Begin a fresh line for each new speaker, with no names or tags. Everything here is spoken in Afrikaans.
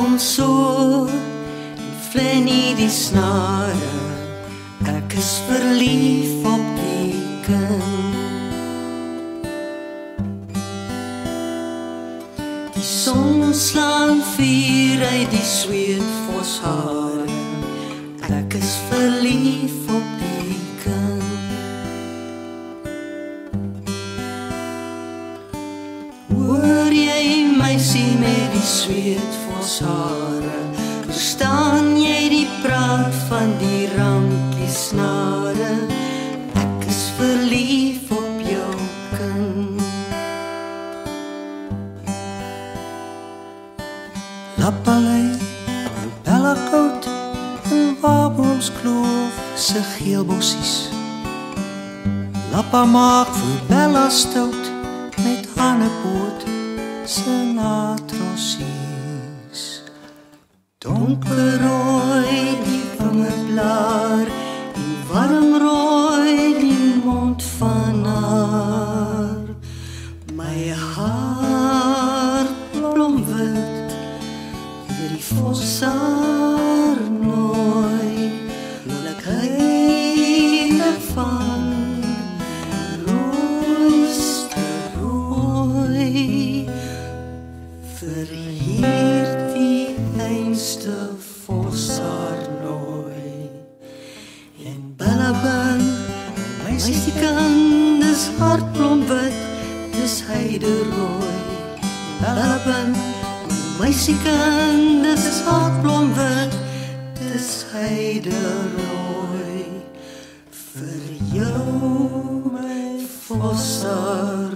hom so en Flennie die snare. Ek is verlief op die kind. Die son slaan vuur uit die sweetvos hare. Ek is verlief op die kind. Hoor jy meisie met die sweetvos hare? Verstaan jy die praat van die rankiesnare? Ek is verlief op jou kind. Lappalei, Bellacoat en Waboomskloof se geelbossies. Lappa maak vir Bella stout met Hannepoot se natrosies. Donkerrooi die vingerblaar en warmrooi die mond van haar. My hart blomwit vir die vossaar nooi, like heide van rooiste rooi, vir hierdie einste vossaar nooi. En Bellabin, meisiekind, dis hartblomwit, dis heide rooi. Bellabin, meisiekind, dis hartblomwit, dis heide rooi. Vir jou, my vossaar